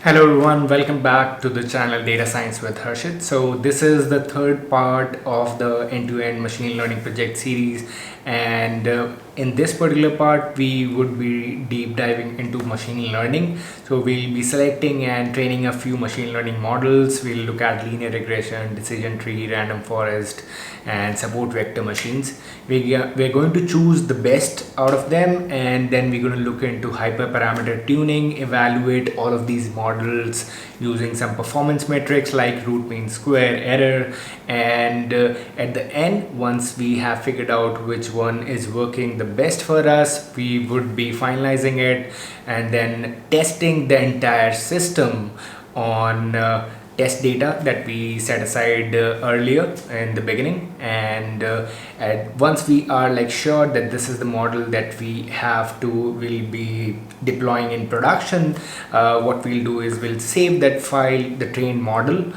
Hello everyone, welcome back to the channel Data Science with Harshit. So this is the third part of the end-to-end machine learning project series, and in this particular part we would be deep diving into machine learning. So we'll be selecting and training a few machine learning models. We'll look at linear regression, decision tree, random forest, and support vector machines. We're going to choose the best out of them, and then we're going to look into hyperparameter tuning, evaluate all of these models using some performance metrics like root mean square, error, and at the end, once we have figured out which one is working the best for us, we would be finalizing it and then testing the entire system on test data that we set aside earlier in the beginning. And once we are like sure that this is the model that we have to will be deploying in production, what we'll do is we'll save that file, the trained model,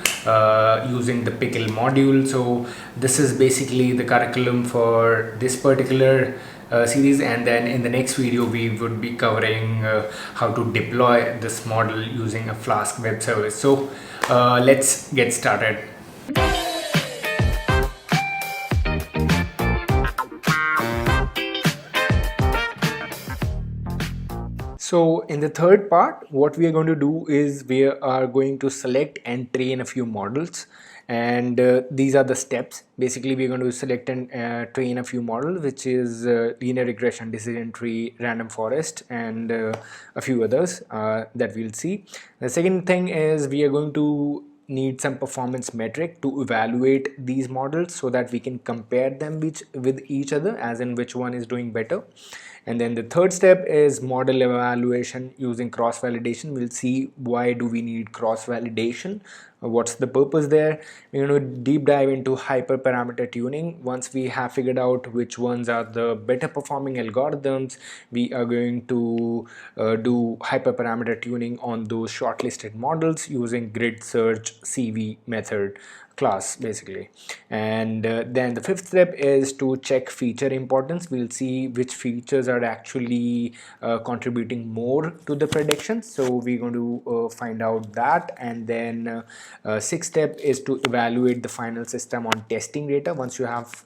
using the pickle module. So this is basically the curriculum for this particular series, and then in the next video we would be covering how to deploy this model using a Flask web service. So let's get started. So in the third part, what we are going to do is we are going to select and train a few models, and these are the steps. Basically, we're going to select and train a few models, which is linear regression, decision tree, random forest, and a few others that we'll see. The second thing is we are going to need some performance metric to evaluate these models so that we can compare them with each other, as in which one is doing better. And then the third step is model evaluation using cross validation. We'll see why do we need cross validation, what's the purpose there. We're going to deep dive into hyperparameter tuning. Once we have figured out which ones are the better performing algorithms, we are going to do hyperparameter tuning on those shortlisted models using grid search CV method class basically. And then the fifth step is to check feature importance. We'll see which features are actually contributing more to the prediction, so we're going to find out that. And then sixth step is to evaluate the final system on testing data. Once you have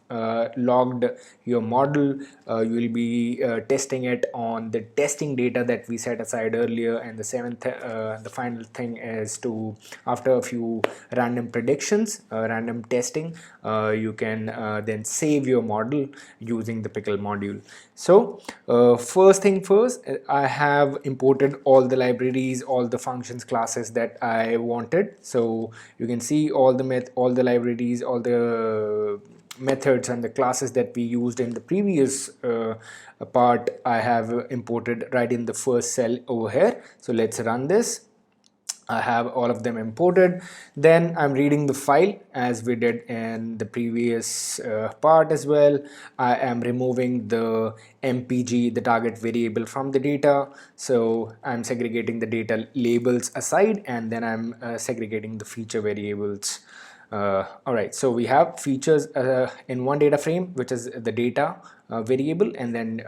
logged your model, you will be testing it on the testing data that we set aside earlier. And the the final thing is to, after a few random predictions, random testing, you can then save your model using the pickle module. So first thing first, I have imported all the libraries, all the functions classes that I wanted. So you can see all the libraries, all the methods and the classes that we used in the previous part I have imported right in the first cell over here. So let's run this. I have all of them imported. Then I'm reading the file as we did in the previous part as well. I am removing the MPG, the target variable, from the data. So I'm segregating the data labels aside, and then I'm segregating the feature variables. Alright, so we have features in one data frame, which is the data variable, and then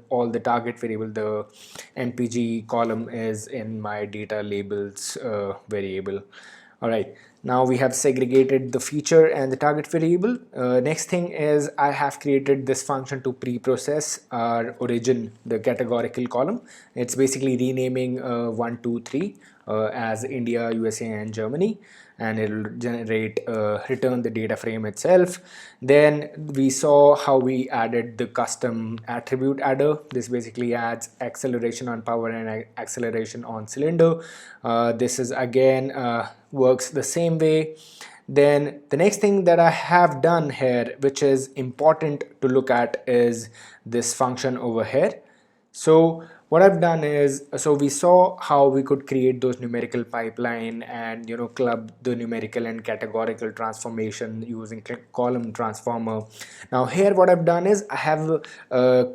all the target variable, the MPG column, is in my data labels variable. Alright, now we have segregated the feature and the target variable. Next thing is I have created this function to pre-process our origin, the categorical column. It's basically renaming 1, 2, 3 as India, USA, and Germany, and it'll generate return the data frame itself. Then we saw how we added the custom attribute adder. This basically adds acceleration on power and acceleration on cylinder. This is again works the same way. Then the next thing that I have done here, which is important to look at, is this function over here. So what I've done is, so we saw how we could create those numerical pipeline and club the numerical and categorical transformation using column transformer. Now here what I've done is I have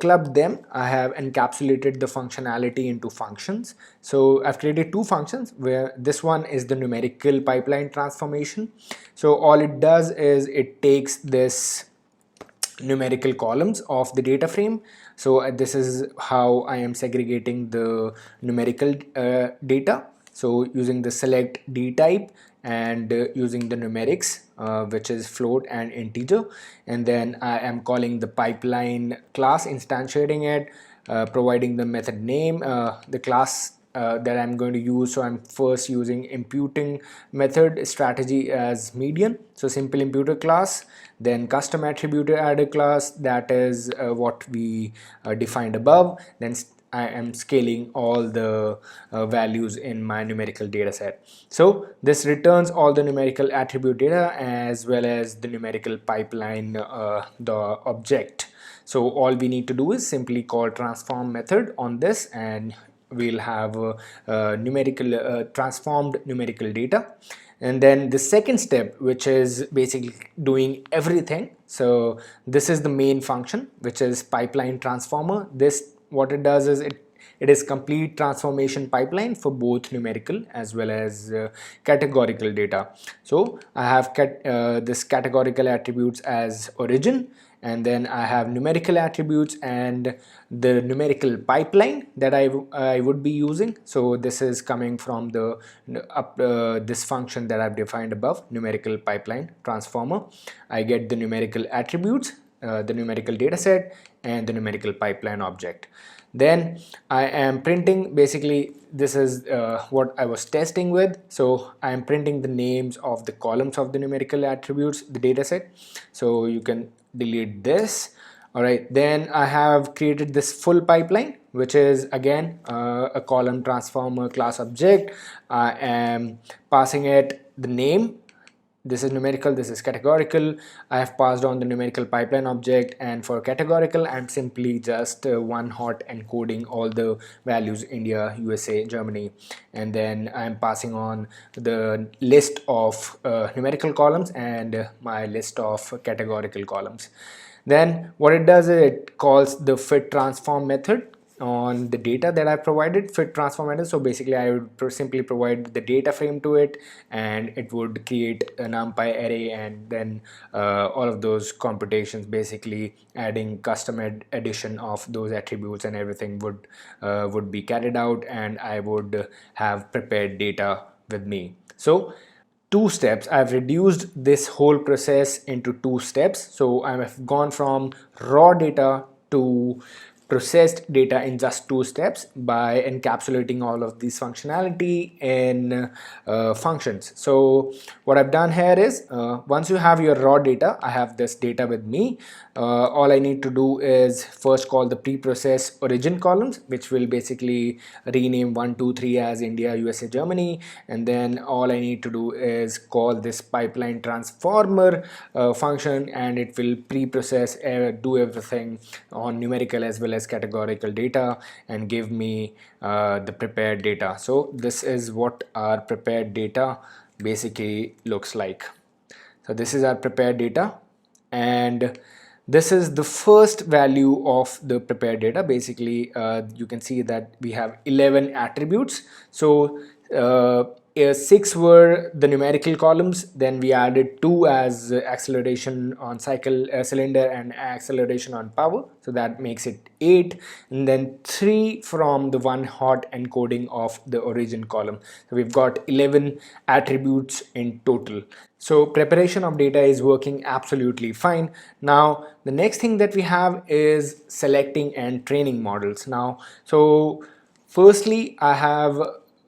clubbed them. I have encapsulated the functionality into functions. So I've created two functions, where this one is the numerical pipeline transformation. So all it does is it takes this numerical columns of the data frame. So this is how I am segregating the numerical data. So using the select d type and using the numerics, which is float and integer, and then I am calling the pipeline class, instantiating it, providing the method name, the class that I'm going to use. So I'm first using imputing method strategy as median, so simple imputer class, then custom attributor adder class, that is what we defined above. Then I am scaling all the values in my numerical data set. So this returns all the numerical attribute data as well as the numerical pipeline, the object. So all we need to do is simply call transform method on this, and we'll have numerical transformed numerical data. And then the second step, which is basically doing everything, so this is the main function, which is pipeline transformer. This, what it does is it is complete transformation pipeline for both numerical as well as categorical data. So I have this categorical attributes as origin, and then I have numerical attributes and the numerical pipeline that I would be using. So this is coming from the this function that I've defined above, numerical pipeline transformer. I get the numerical attributes, the numerical data set, and the numerical pipeline object. Then I am printing, basically this is what I was testing with. So I am printing the names of the columns of the numerical attributes, the data set. So you can delete this. All right, then I have created this full pipeline, which is again a column transformer class object. I am passing it the name. This is numerical, this is categorical. I have passed on the numerical pipeline object, and for categorical I'm simply just one hot encoding all the values, India, USA, Germany, and then I'm passing on the list of numerical columns and my list of categorical columns. Then what it does is it calls the fit transform method on the data that I provided, fit transform method. So basically I would simply provide the data frame to it, and it would create a numpy array, and then all of those computations, basically adding custom addition of those attributes and everything would be carried out, and I would have prepared data with me. So two steps, I've reduced this whole process into two steps. So I've gone from raw data to processed data in just two steps by encapsulating all of these functionality in functions. So what I've done here is once you have your raw data, I have this data with me, all I need to do is first call the preprocess origin columns, which will basically rename 1 2 3 as India, USA, Germany, and then all I need to do is call this pipeline transformer function, and it will pre-process, do everything on numerical as well as categorical data, and give me the prepared data. So this is what our prepared data basically looks like. So this is our prepared data, and this is the first value of the prepared data. Basically you can see that we have 11 attributes. So 6 were the numerical columns, then we added 2 as acceleration on cycle cylinder and acceleration on power, so that makes it 8, and then 3 from the one hot encoding of the origin column. So we've got 11 attributes in total. So preparation of data is working absolutely fine. Now the next thing that we have is selecting and training models. Now, so firstly I have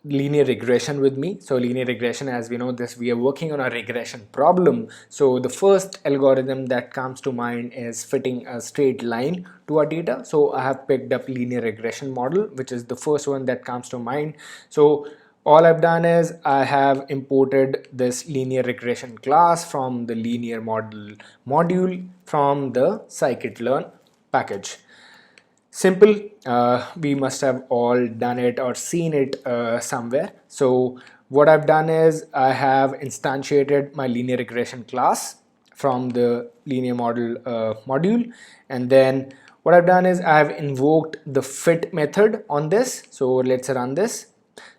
linear regression with me. So linear regression, as we know this, we are working on a regression problem. So the first algorithm that comes to mind is fitting a straight line to our data. So I have picked up linear regression model, which is the first one that comes to mind. So all I've done is I have imported this linear regression class from the linear model module from the scikit-learn package. Simple, we must have all done it or seen it somewhere. So what I've done is I have instantiated my linear regression class from the linear model module, and then what I've done is I've invoked the fit method on this. So let's run this.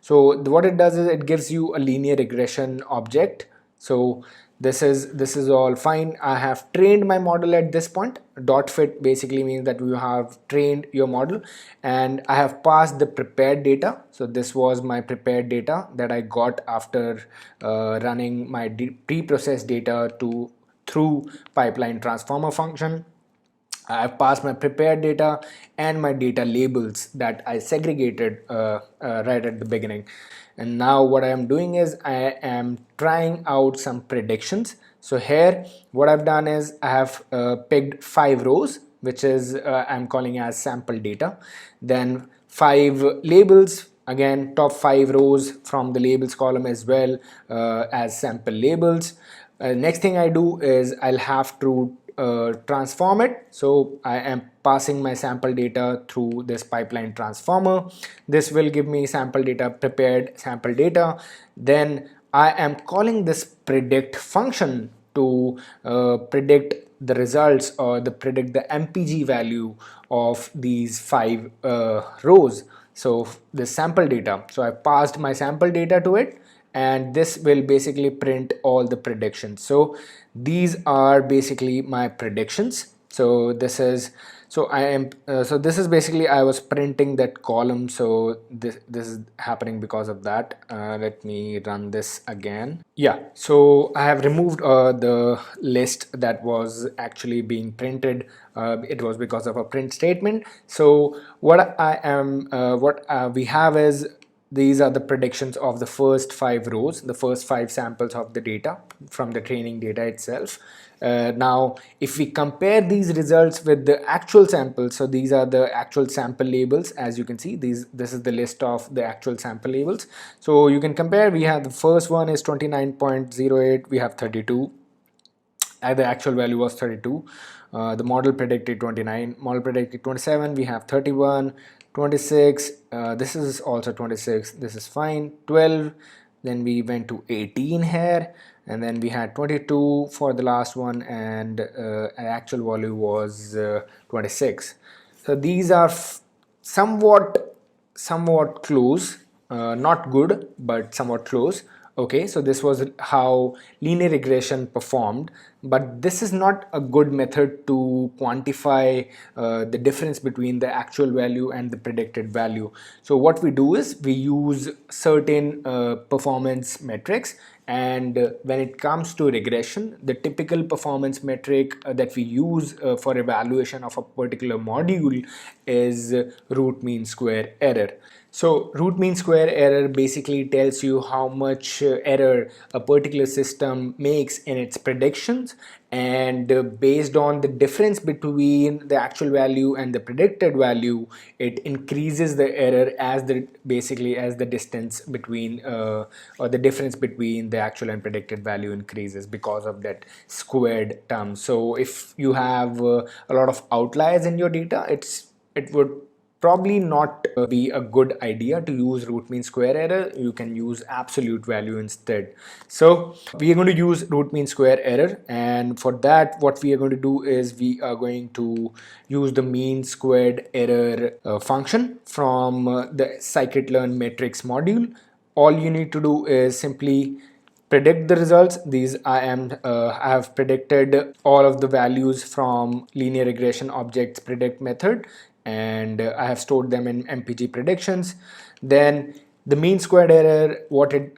So what it does is it gives you a linear regression object. So this is all fine. I have trained my model at this point. Dot fit basically means that you have trained your model, and I have passed the prepared data. So this was my prepared data that I got after running my pre-processed data through pipeline transformer function. I've passed my prepared data and my data labels that I segregated right at the beginning. And now what I am doing is I am trying out some predictions. So here what I've done is I have picked 5 rows, which is I'm calling as sample data. Then 5 labels, again top 5 rows from the labels column as well as sample labels. Next thing I do is I'll have to transform it. So I am passing my sample data through this pipeline transformer. This will give me sample data, prepared sample data. Then I am calling this predict function to predict the results, or the predict the MPG value of these 5 rows. So the sample data, so I passed my sample data to it, and this will basically print all the predictions. So these are basically my predictions. So this is, so I am so this is basically I was printing that column. So this is happening because of that. Let me run this again. Yeah, so I have removed the list that was actually being printed. It was because of a print statement. So what we have is, these are the predictions of the first 5 rows, the first 5 samples of the data from the training data itself. Now, if we compare these results with the actual samples, so these are the actual sample labels. As you can see, this is the list of the actual sample labels. So you can compare. We have the first one is 29.08, we have 32. The actual value was 32. The model predicted 29, model predicted 27, we have 31, 26, this is also 26, this is fine, 12, then we went to 18 here, and then we had 22 for the last one, and actual value was 26. So these are somewhat close, not good, but somewhat close. Okay, so this was how linear regression performed, but this is not a good method to quantify the difference between the actual value and the predicted value. So what we do is we use certain performance metrics, and when it comes to regression, the typical performance metric that we use for evaluation of a particular module is root mean square error. So root mean square error basically tells you how much error a particular system makes in its predictions, and based on the difference between the actual value and the predicted value, it increases the error as the distance between or the difference between the actual and predicted value increases because of that squared term. So if you have a lot of outliers in your data, it would probably not be a good idea to use root mean square error. You can use absolute value instead. So we are going to use root mean square error, and for that what we are going to do is we are going to use the mean squared error function from the scikit-learn metrics module. All you need to do is simply predict the results. These I have predicted all of the values from linear regression objects predict method, and I have stored them in MPG predictions. Then the mean squared error, what it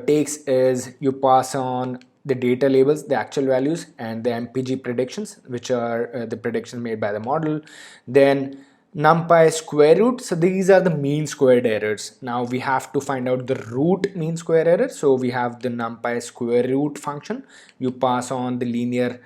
takes is you pass on the data labels, the actual values, and the MPG predictions, which are the predictions made by the model. Then numpy square root, so these are the mean squared errors. Now we have to find out the root mean square error, so we have the numpy square root function. You pass on the linear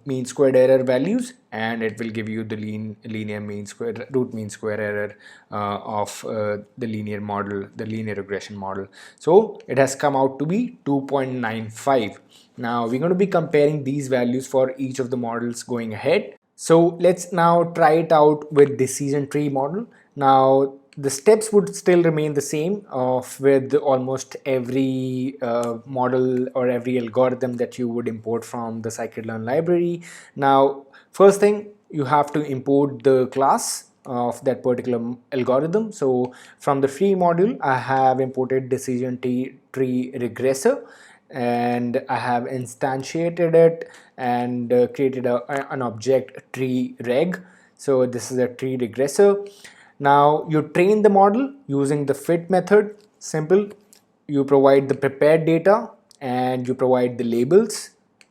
mean squared error values, and it will give you the linear mean square root mean square error of the linear model, the linear regression model. So it has come out to be 2.95. Now we're going to be comparing these values for each of the models going ahead. So let's now try it out with decision tree model. Now the steps would still remain the same with almost every model or every algorithm that you would import from the scikit-learn library. Now first thing, you have to import the class of that particular algorithm. So from the free module, I have imported decision tree regressor. and I have instantiated it and created an object tree reg. So this is a tree regressor. Now you train the model using the fit method. Simple. You provide the prepared data and you provide the labels.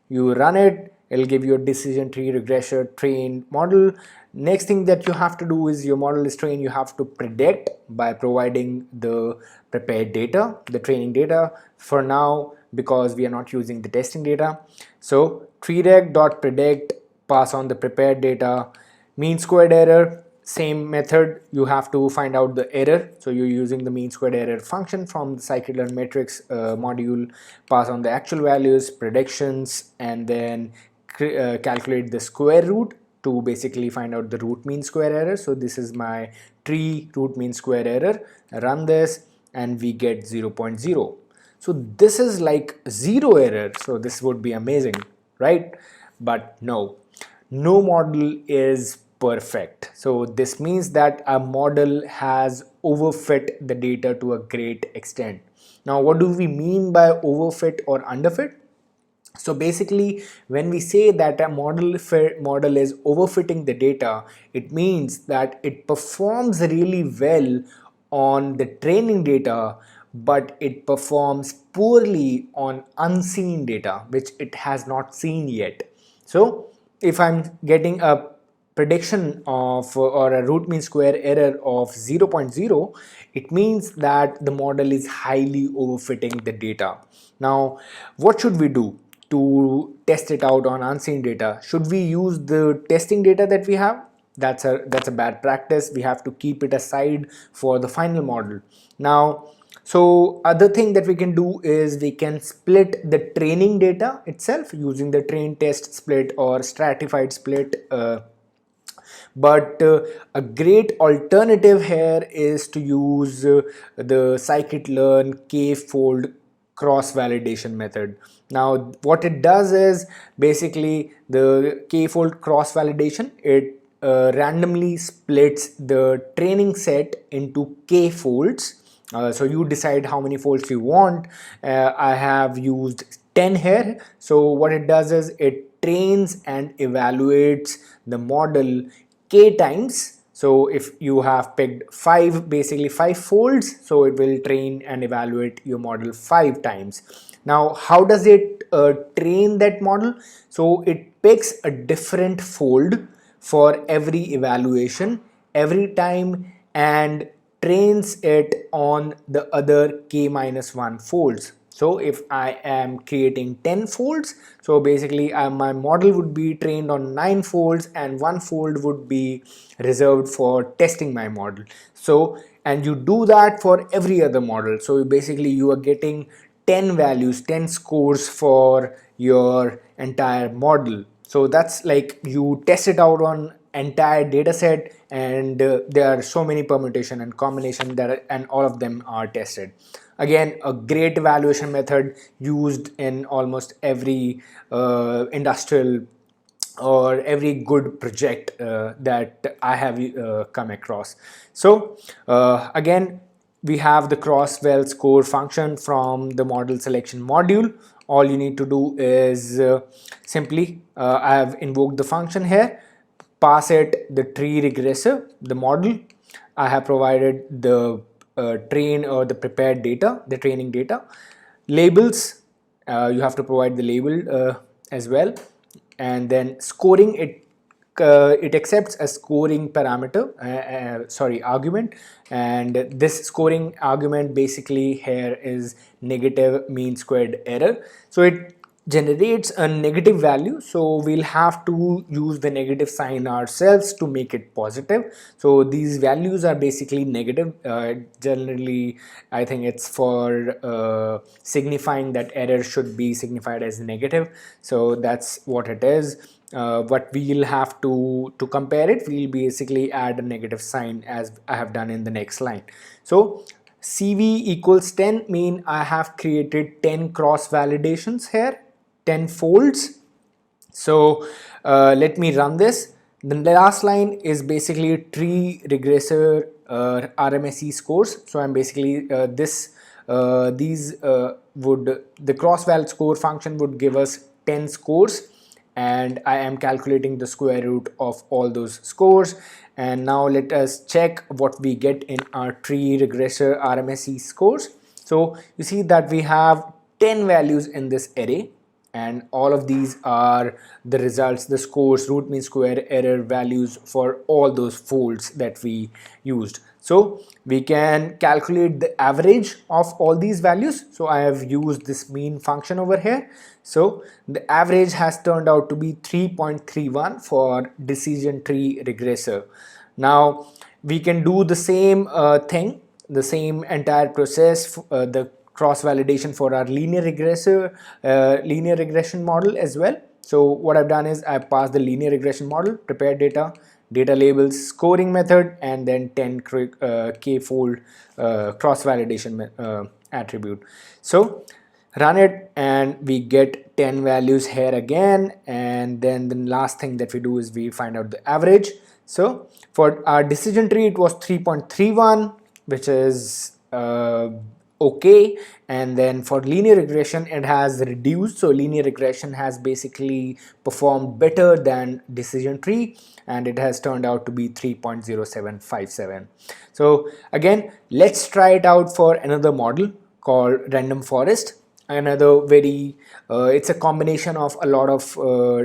You run it, it'll give you a decision tree regressor trained model. Next thing that you have to do is your model is trained, you have to predict by providing the prepared data, the training data for now, because we are not using the testing data. So treereg.predict, pass on the prepared data, mean squared error, same method, you have to find out the error. So you're using the mean squared error function from the scikit-learn matrix module, pass on the actual values, predictions, and then calculate the square root to basically find out the root mean square error. So this is my tree root mean square error. Run this and we get 0.0. So this is like zero error. So this would be amazing, right? But no model is perfect. So this means that a model has overfit the data to a great extent. Now, what do we mean by overfit or underfit? So basically, when we say that a model is overfitting the data, it means that it performs really well on the training data, but it performs poorly on unseen data, which it has not seen yet. So if I'm getting a prediction of or a root mean square error of 0.0, it means that the model is highly overfitting the data. Now, what should we do to test it out on unseen data? Should we use the testing data that we have? That's a bad practice. We have to keep it aside for the final model. Now, so other thing that we can do is we can split the training data itself using the train test split or stratified split. But a great alternative here is to use the scikit-learn KFold cross-validation method. Now what it does is basically the KFold cross-validation, it randomly splits the training set into K folds. So you decide how many folds you want. I have used 10 here. So what it does is it trains and evaluates the model k times. So if you have picked basically five folds, so it will train and evaluate your model 5 times. Now how does it train that model? So it picks a different fold for every evaluation every time and trains it on the other k-1 folds. So if I am creating 10 folds, so basically my model would be trained on 9 folds and 1 fold would be reserved for testing my model. So, and you do that for every other model. So basically you are getting 10 values, 10 scores for your entire model. So that's like you test it out on entire data set, and there are so many permutation and combination and all of them are tested. Again, a great evaluation method used in almost every industrial or every good project that I have come across. So again, we have the crossval score function from the model selection module. All you need to do is simply I have invoked the function here, pass it the tree regressor, the model. I have provided the train or the prepared data, the training data. Labels, you have to provide the label as well. And then scoring, it accepts a scoring parameter, argument, and this scoring argument basically here is negative mean squared error. So it generates a negative value, so we'll have to use the negative sign ourselves to make it positive. So these values are basically negative. Generally I think it's for signifying that error should be signified as negative. So that's what it is. What we'll have to compare it, we'll basically add a negative sign as I have done in the next line. So CV equals 10 mean I have created 10 cross validations here, 10 folds. So let me run this. The last line is basically tree regressor RMSE scores. So I'm basically this the cross-val score function would give us 10 scores, and I am calculating the square root of all those scores. And now let us check what we get in our tree regressor RMSE scores. So you see that we have 10 values in this array, and all of these are the results, the scores, root mean square, error values for all those folds that we used. So we can calculate the average of all these values. So I have used this mean function over here. So the average has turned out to be 3.31 for decision tree regressor. Now we can do the same thing, the same entire process, the cross validation for our linear regression model as well. So what I've done is I've passed the linear regression model, prepared data, data labels, scoring method, and then 10 k-fold cross validation attribute. So run it and we get 10 values here again, and then the last thing that we do is we find out the average. So for our decision tree it was 3.31, which is okay, and then for linear regression it has reduced. So linear regression has basically performed better than decision tree, and it has turned out to be 3.0757. So again, let's try it out for another model called random forest. Another very it's a combination of a lot of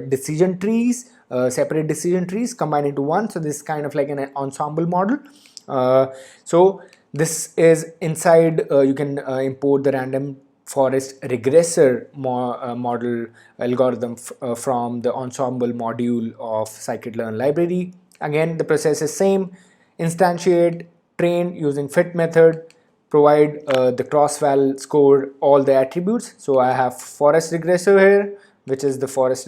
decision trees, separate decision trees combined into one. So this is kind of like an ensemble model. So this is inside, you can import the random forest regressor model algorithm from the ensemble module of scikit-learn library. Again, the process is same: instantiate, train using fit method, provide the cross-val score all the attributes. So I have forest regressor here, which is the forest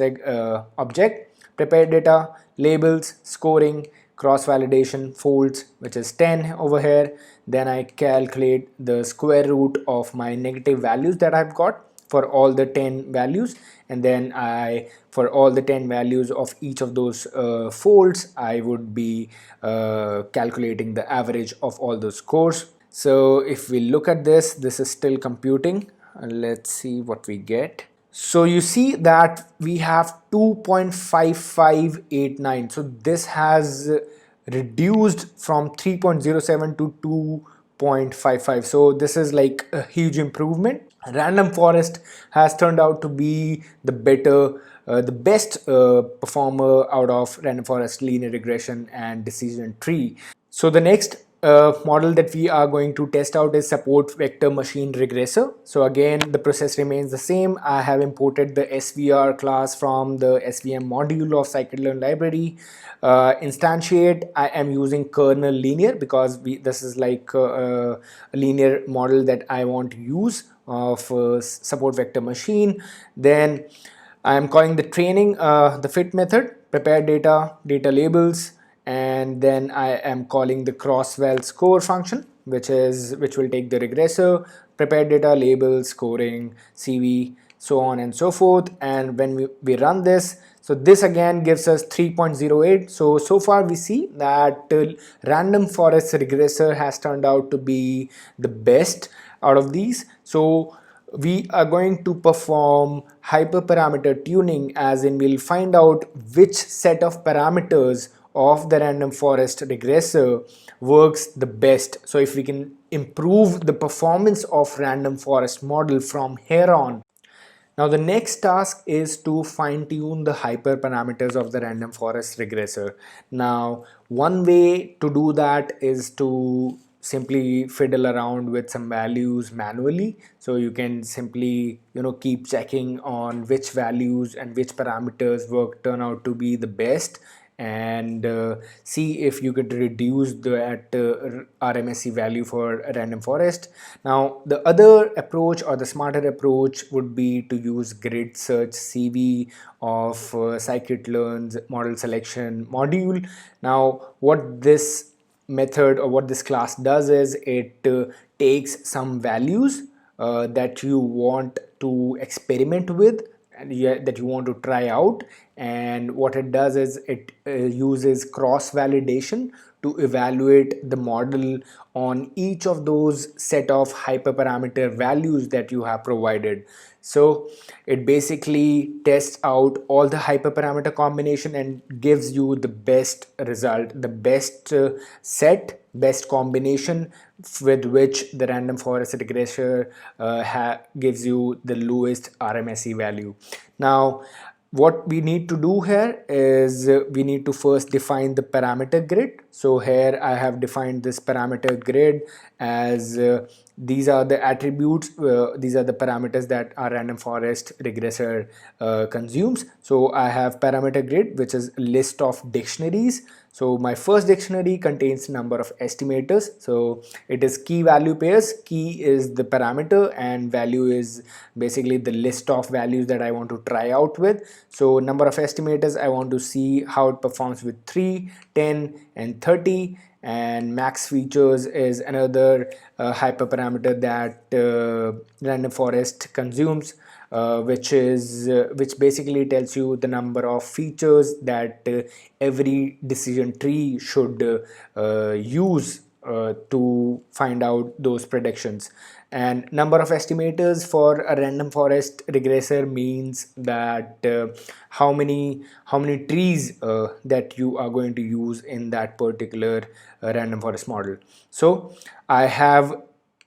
object, prepare data, labels, scoring, cross-validation, folds, which is 10 over here. Then I calculate the square root of my negative values that I've got for all the 10 values, and then for all the 10 values of each of those folds, I would be calculating the average of all those scores. So if we look at this, this is still computing, and let's see what we get. So you see that we have 2.5589. So this has reduced from 3.07 to 2.55. So this is like a huge improvement. Random forest has turned out to be the best performer out of random forest, linear regression, and decision tree. So the next model that we are going to test out is support vector machine regressor. So again, the process remains the same. I have imported the SVR class from the SVM module of scikit-learn library. Instantiate, I am using kernel linear because this is like a linear model that I want to use of support vector machine. Then I am calling the training the fit method, prepare data, data labels, and then I am calling the cross-val score function, which will take the regressor, prepare data, label, scoring, CV, so on and so forth. And when we run this, so this again gives us 3.08. So far we see that random forest regressor has turned out to be the best out of these. So we are going to perform hyperparameter tuning, as in we'll find out which set of parameters of the random forest regressor works the best. So if we can improve the performance of random forest model from here on. Now the next task is to fine tune the hyperparameters of the random forest regressor. Now one way to do that is to simply fiddle around with some values manually. So you can simply keep checking on which values and which parameters turn out to be the best, and see if you could reduce that RMSE value for a random forest. Now the other approach, or the smarter approach, would be to use grid search CV of scikit-learn's model selection module. Now what this method, or what this class does, is it takes some values that you want to experiment with and that you want to try out, and what it does is it uses cross validation to evaluate the model on each of those set of hyperparameter values that you have provided. So it basically tests out all the hyperparameter combination and gives you the best result, the best best combination with which the random forest regressor gives you the lowest RMSE value. Now what we need to do here is we need to first define the parameter grid. So here I have defined this parameter grid as these are the attributes, these are the parameters that our random forest regressor consumes. So I have parameter grid, which is a list of dictionaries. So my first dictionary contains number of estimators. So it is key value pairs. Key is the parameter and value is basically the list of values that I want to try out with. So number of estimators, I want to see how it performs with 3, 10 and 30. And max features is another hyperparameter that random forest consumes, which basically tells you the number of features that every decision tree should use to find out those predictions. And number of estimators for a random forest regressor means that how many trees that you are going to use in that particular random forest model. So I have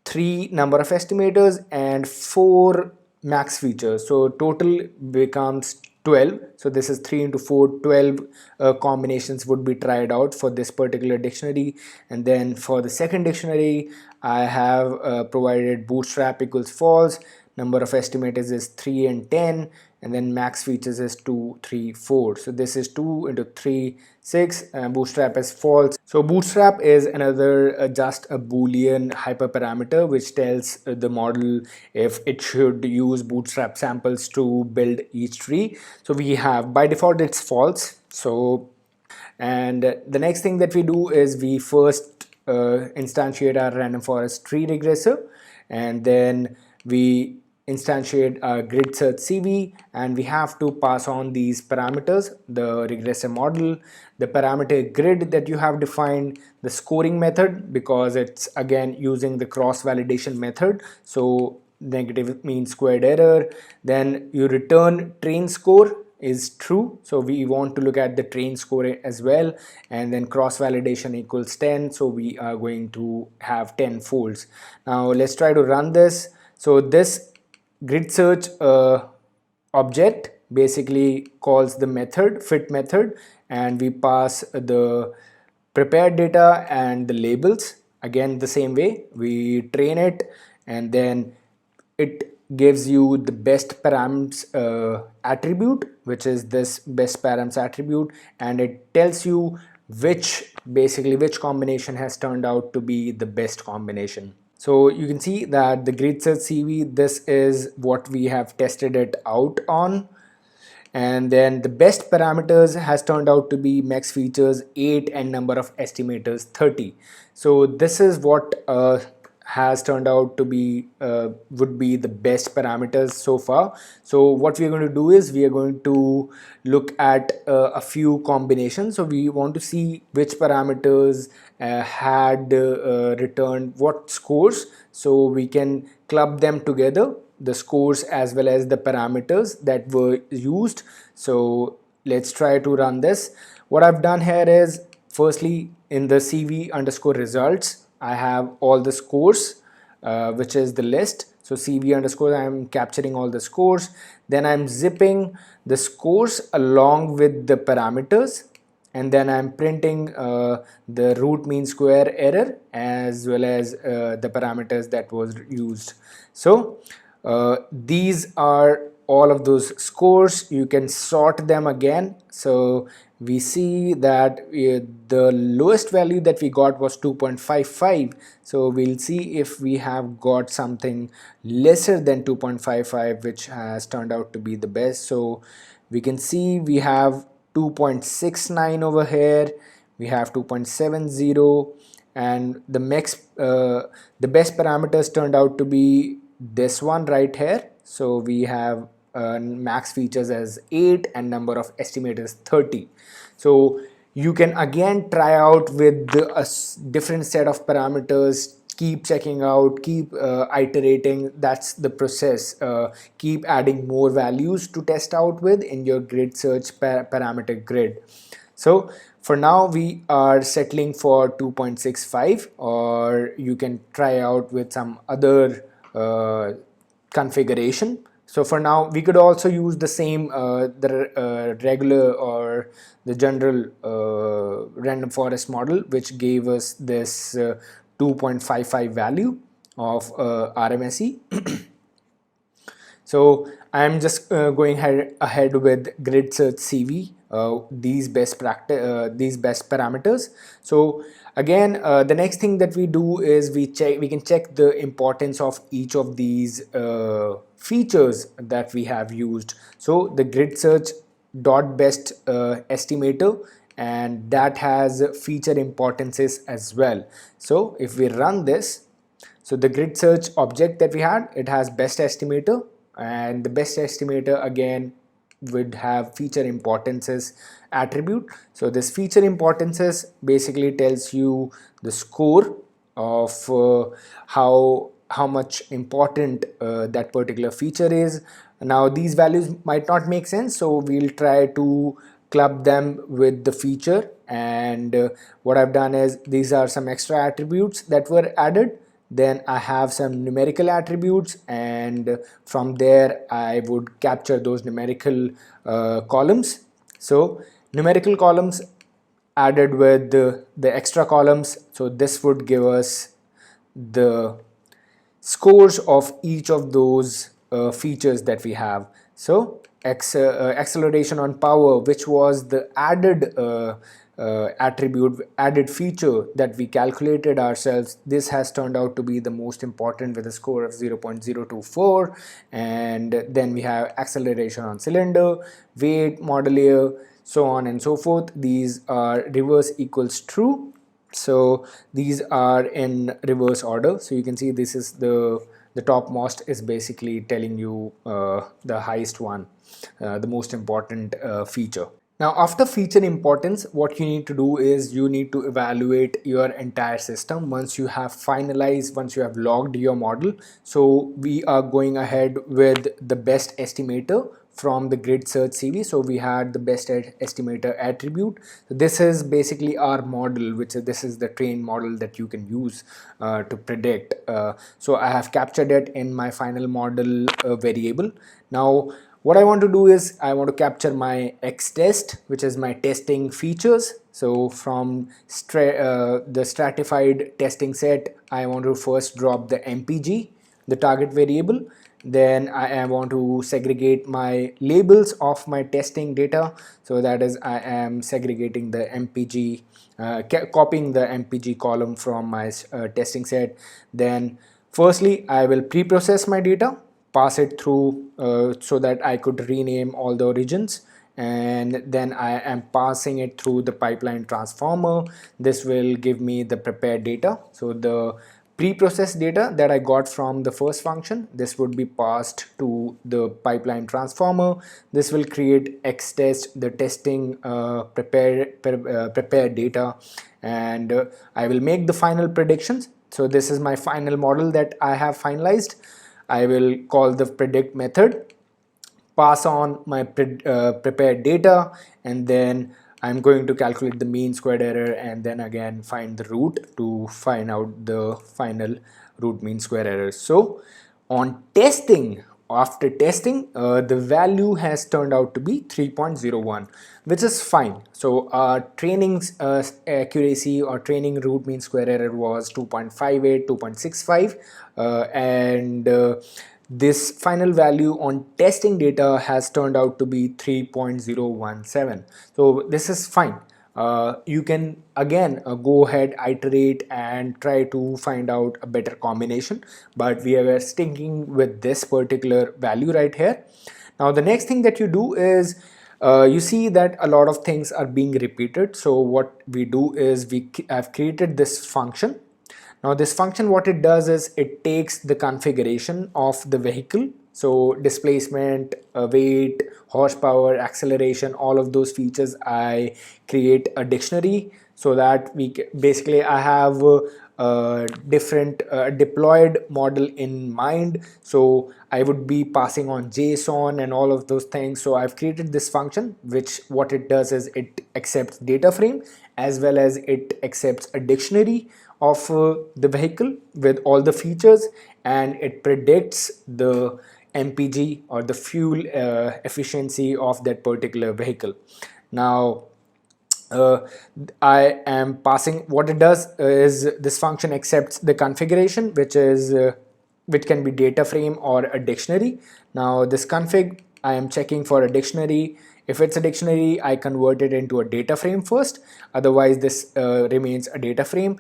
3 number of estimators and 4 max features, so total becomes 12. So this is 3 into 4, 12 combinations would be tried out for this particular dictionary. And then for the second dictionary I have provided bootstrap equals false, number of estimators is 3 and 10, and then max features is 2, 3, 4. So this is 2 into 3, 6, and bootstrap is false. So bootstrap is another just a boolean hyperparameter which tells the model if it should use bootstrap samples to build each tree. So we have, by default it's false. So and the next thing that we do is we first instantiate our random forest tree regressor, and then we instantiate our grid search CV, and we have to pass on these parameters: the regressor model, the parameter grid that you have defined, the scoring method, because it's again using the cross validation method, so negative mean squared error. Then you return train score is true, so we want to look at the train score as well, and then cross validation equals 10, so we are going to have 10 folds. Now let's try to run this. So this grid search object basically calls the method fit method, and we pass the prepared data and the labels again the same way. We train it, and then it gives you the best params attribute, which is this best params attribute, and it tells you which combination has turned out to be the best combination. So you can see that the grid search CV, this is what we have tested it out on. And then the best parameters has turned out to be max features 8 and number of estimators 30. So this is what has turned out to be would be the best parameters so far. So what we are going to do is we are going to look at a few combinations. So we want to see which parameters had returned what scores, so we can club them together, the scores as well as the parameters that were used. So let's try to run this. What I've done here is, firstly, in the CV underscore results, I have all the scores, which is the list. So CV underscore, I'm capturing all the scores. Then I'm zipping the scores along with the parameters, and then I'm printing the root mean square error as well as the parameters that was used. So these are all of those scores. You can sort them again. So we see that the lowest value that we got was 2.55. So we'll see if we have got something lesser than 2.55, which has turned out to be the best. So we can see we have 2.69 over here, we have 2.70, and the best parameters turned out to be this one right here. So we have max features as 8 and number of estimators 30. So You can again try out with different set of parameters, keep checking out, keep iterating. That's the process. Keep adding more values to test out with in your grid search parameter grid. So for now we are settling for 2.65, or you can try out with some other configuration. So for now we could also use the same the regular or the general random forest model, which gave us this 2.55 value of RMSE. So I'm just going ahead with grid search CV, these best parameters. So again, the next thing that we do is we can check the importance of each of these features that we have used. So the grid search dot best estimator, and that has feature importances as well. So if we run this, so the grid search object that we had, it has best estimator, and the best estimator again would have feature importances attribute. So this feature importances basically tells you the score of how much important that particular feature is. Now these values might not make sense, so we'll try to club them with the feature. And what I've done is, these are some extra attributes that were added. Then I have some numerical attributes, and from there I would capture those numerical columns. So numerical columns added with the extra columns, so this would give us the scores of each of those features that we have. So acceleration on power, which was the added added feature that we calculated ourselves, this has turned out to be the most important with a score of 0.024. And then we have acceleration on cylinder, weight, model, so on and so forth. These are reverse equals true. So these are in reverse order. So you can see this is the topmost is basically telling you the highest one, the most important feature. Now after feature importance, what you need to do is you need to evaluate your entire system once you have finalized, once you have logged your model. So we are going ahead with the best estimator from the grid search CV. So we had the best estimator attribute. So this is basically our model, which is, this is the trained model that you can use to predict. So I have captured it in my final model variable. Now what I want to do is I want to capture my X test, which is my testing features. So from the stratified testing set, I want to first drop the MPG, the target variable. Then I want to segregate my labels of my testing data. So that is, I am segregating the MPG, copying the MPG column from my testing set. Then firstly, I will pre-process my data, pass it through so that I could rename all the origins, and then I am passing it through the pipeline transformer. This will give me the prepared data. So the pre-processed data that I got from the first function, this would be passed to the pipeline transformer. This will create X test, the testing prepared data, and I will make the final predictions. So this is my final model that I have finalized. I will call the predict method, pass on my prepared data, and then I'm going to calculate the mean squared error, and then again find the root to find out the final root mean square error. So on testing, after testing, the value has turned out to be 3.01, which is fine. So training accuracy or training root mean square error was 2.58, 2.65, and this final value on testing data has turned out to be 3.017. So this is fine. You can again go ahead, iterate, and try to find out a better combination, but we are sticking with this particular value right here. Now the next thing that you do is you see that a lot of things are being repeated. So what we do is I've created this function. Now this function, what it does is it takes the configuration of the vehicle So displacement, weight, horsepower, acceleration, all of those features, I create a dictionary so that basically I have different deployed model in mind. So I would be passing on JSON and all of those things. So I've created this function, which what it does is it accepts data frame as well as it accepts a dictionary of the vehicle with all the features, and it predicts the MPG or the fuel efficiency of that particular vehicle. Now uh, I am passing, what it does is this function accepts the configuration, which can be data frame or a dictionary. Now this config, I am checking for a dictionary. If it's a dictionary, I convert it into a data frame first. Otherwise, this remains a data frame.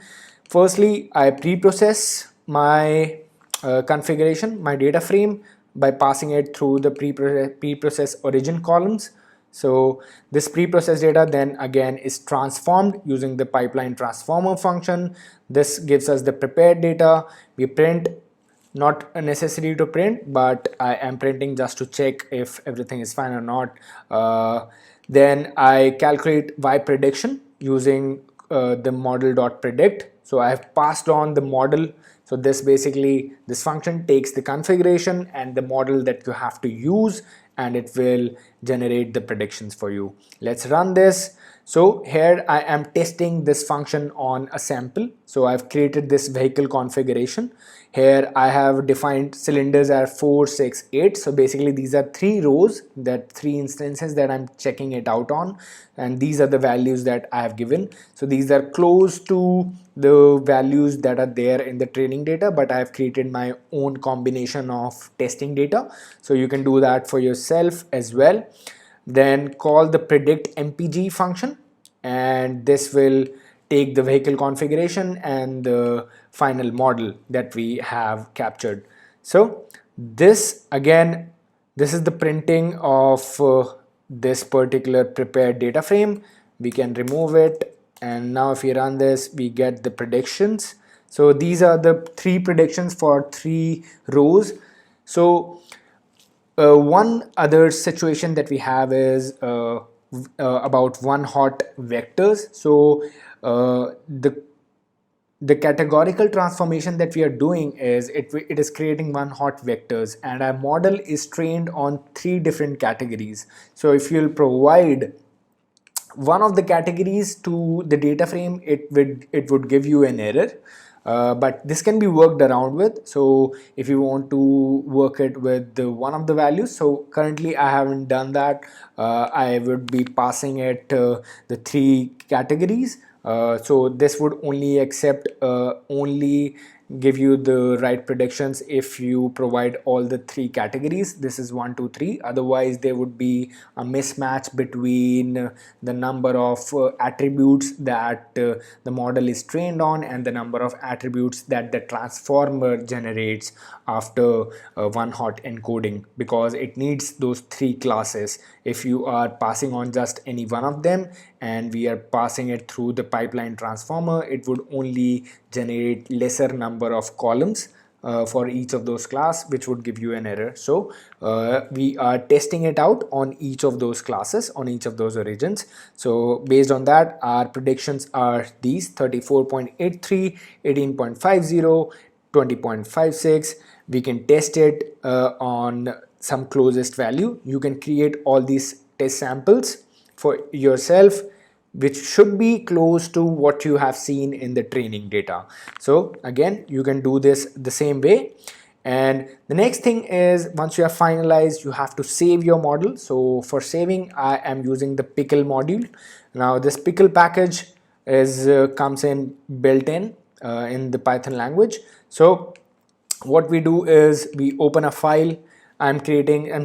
Firstly, I pre-process my configuration, my data frame, by passing it through the pre-process origin columns. So this pre-processed data then again is transformed using the pipeline transformer function. This gives us the prepared data. We print, not necessary to print, but I am printing just to check if everything is fine or not. Then I calculate Y prediction using the model.predict. So I have passed on the model. So this function takes the configuration and the model that you have to use, and it will generate the predictions for you. Let's run this. So here I am testing this function on a sample. So I've created this vehicle configuration. Here I have defined cylinders as 4, 6, 8. So basically these are 3 rows, that 3 instances that I'm checking it out on, and these are the values that I have given. So these are close to the values that are there in the training data, but I have created my own combination of testing data. So you can do that for yourself as well. Then call the predict MPG function, and this will take the vehicle configuration and the final model that we have captured. So this again, this is the printing of this particular prepared data frame. We can remove it, and now if we run this, we get the predictions. So these are the 3 predictions for 3 rows. So one other situation that we have is about one hot vectors. So the categorical transformation that we are doing is it is creating one hot vectors, and our model is trained on 3 different categories. So if you'll provide one of the categories to the data frame, it would give you an error. But this can be worked around with. So if you want to work it with one of the values, so currently I haven't done that. I would be passing it the 3 categories. So this would only accept only give you the right predictions if you provide all the 3 categories. This is 1, 2, 3. Otherwise there would be a mismatch between the number of attributes that the model is trained on and the number of attributes that the transformer generates after one hot encoding, because it needs those 3 classes. If you are passing on just any one of them and we are passing it through the pipeline transformer, it would only generate lesser number of columns for each of those class, which would give you an error. So we are testing it out on each of those classes, on each of those origins. So based on that, our predictions are these: 34.83, 18.50, 20.56. We can test it on some closest value. You can create all these test samples for yourself, which should be close to what you have seen in the training data. So again, you can do this the same way. And the next thing is, once you have finalized, you have to save your model. So for saving, I am using the pickle module. Now this pickle package is comes in built in the Python language. So what we do is we open a file. I'm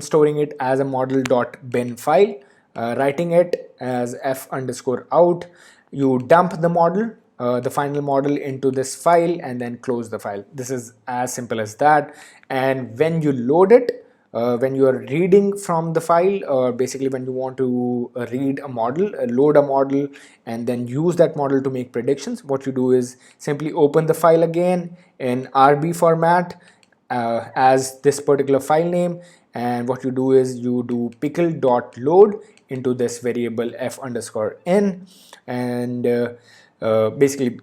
storing it as a model.bin file, writing it as f_out. You dump the model, the final model, into this file and then close the file. This is as simple as that. And when you load it, when you are reading from the file, or basically when you want to read a model, load a model and then use that model to make predictions, what you do is simply open the file again in RB format, as this particular file name, and what you do is you do pickle.load into this variable f_n, and basically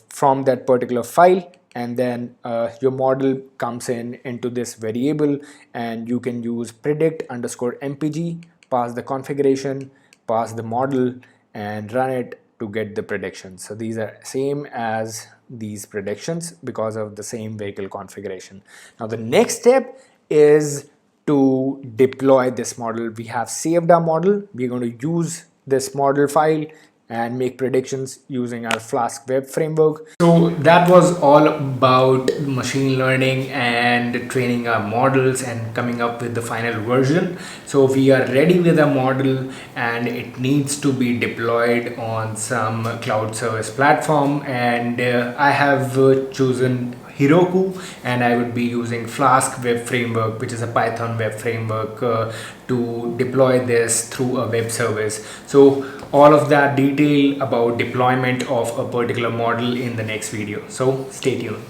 from that particular file, and then your model comes into this variable, and you can use predict_mpg, pass the configuration, pass the model, and run it to get the predictions. So these are same as these predictions because of the same vehicle configuration. Now the next step is to deploy this model. We have saved our model. We're going to use this model file and make predictions using our Flask Web framework. So that was all about machine learning and training our models and coming up with the final version. So we are ready with a model, and it needs to be deployed on some cloud service platform, and I have chosen Heroku, and I would be using Flask Web Framework, which is a Python web framework, to deploy this through a web service. So all of that detail about deployment of a particular model in the next video. So stay tuned.